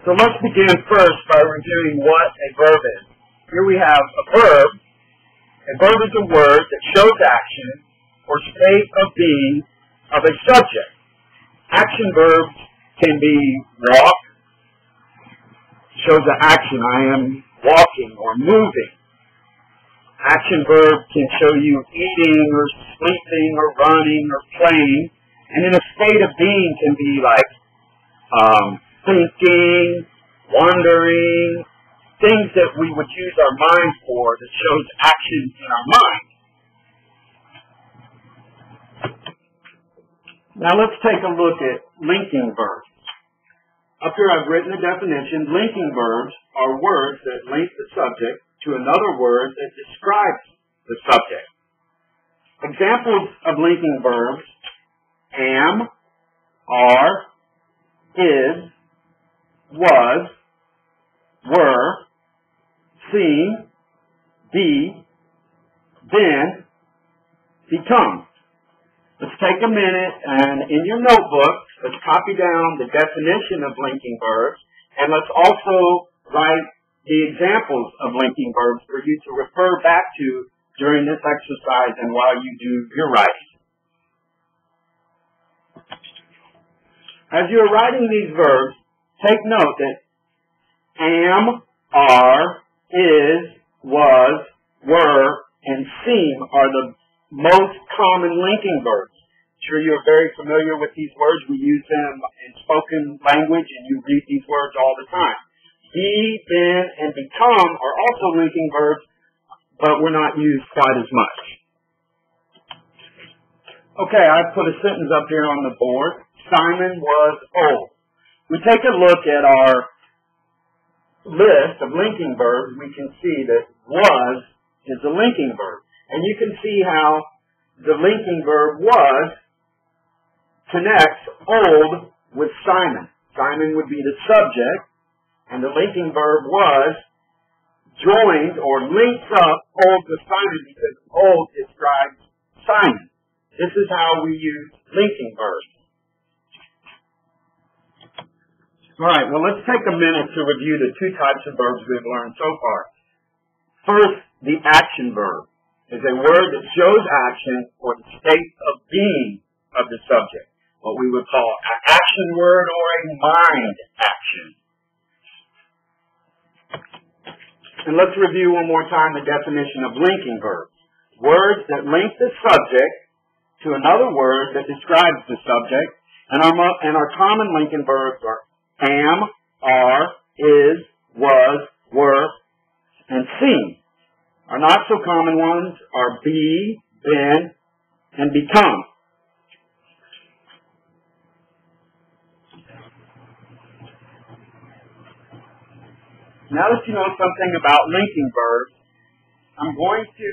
So let's begin first by reviewing what a verb is. Here we have a verb. A verb is a word that shows action or state of being of a subject. Action verbs can be walk, shows the action, I am walking or moving. Action verb can show you eating or sleeping or running or playing. And then a state of being can be like thinking, wondering, things that we would use our mind for that shows action in our mind. Now let's take a look at linking verbs. Up here I've written a definition. Linking verbs are words that link the subject to another word that describes the subject. Examples of linking verbs: am, are, is, was, were, seem, be, been, become. Let's take a minute and in your notebook, let's copy down the definition of linking verbs, and let's also write the examples of linking verbs for you to refer back to during this exercise and while you do your writing. As you're writing these verbs, take note that am, are, is, was, were, and seem are the most common linking verbs. I'm sure you're very familiar with these words. We use them in spoken language and you read these words all the time. Be, been, and become are also linking verbs, but we're not used quite as much. Okay, I've put a sentence up here on the board. Simon was old. We take a look at our list of linking verbs, we can see that was is a linking verb. And you can see how the linking verb was connects old with Simon. Simon would be the subject, and the linking verb was joined or links up old with Simon because old describes Simon. This is how we use linking verbs. All right, well, let's take a minute to review the two types of verbs we've learned so far. First, the action verb is a word that shows action or the state of being of the subject, what we would call an action word or a mind action. And let's review one more time the definition of linking verbs. Words that link the subject to another word that describes the subject, and our common linking verbs are am, are, is, was, were, and seem. Our not so common ones are be, been, and become. Now that you know something about linking verbs, I'm going to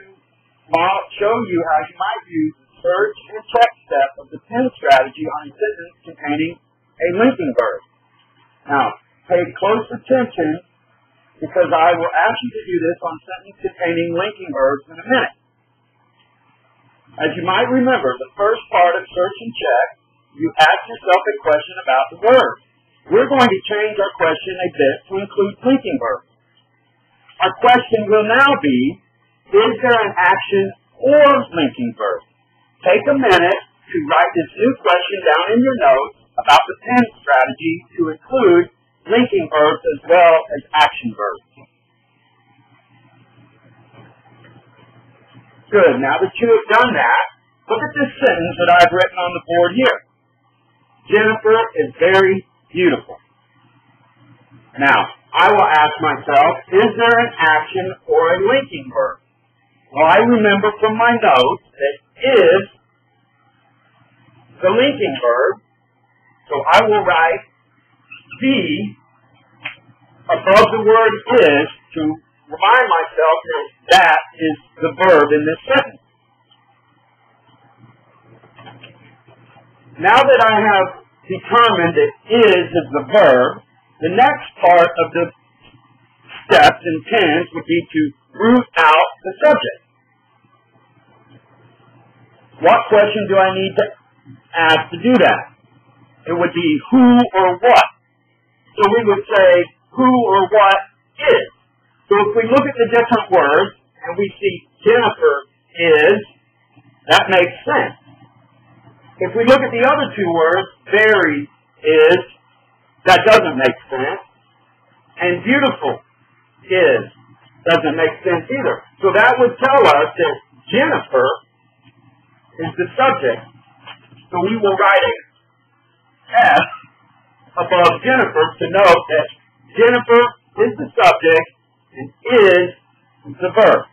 show you how you might use the search and check step of the PIN strategy on a sentence containing a linking verb. Now, pay close attention because I will ask you to do this on sentences containing linking verbs in a minute. As you might remember, the first part of search and check, you ask yourself a question about the verb. We're going to change our question a bit to include linking verbs. Our question will now be, is there an action or linking verb? Take a minute to write this new question down in your notes about the PIN strategy to include linking verbs as well as action verbs. Good. Now that you have done that, look at this sentence that I've written on the board here. Jennifer is very beautiful. Now, I will ask myself, is there an action or a linking verb? Well, I remember from my notes that is the linking verb, so I will write be above the word is to remind myself that that is the verb in this sentence. Now that I have determined that is the verb, the next part of the steps and tens would be to root out the subject. What question do I need to ask to do that? It would be who or what. So we we would say who or what is. So if we look at the different words and we see Jennifer is, that makes sense. If we look at the other two words, very is, that doesn't make sense. And beautiful is, doesn't make sense either. So that would tell us that Jennifer is the subject. So we will write a S above Jennifer to note that Jennifer is the subject and is the verb.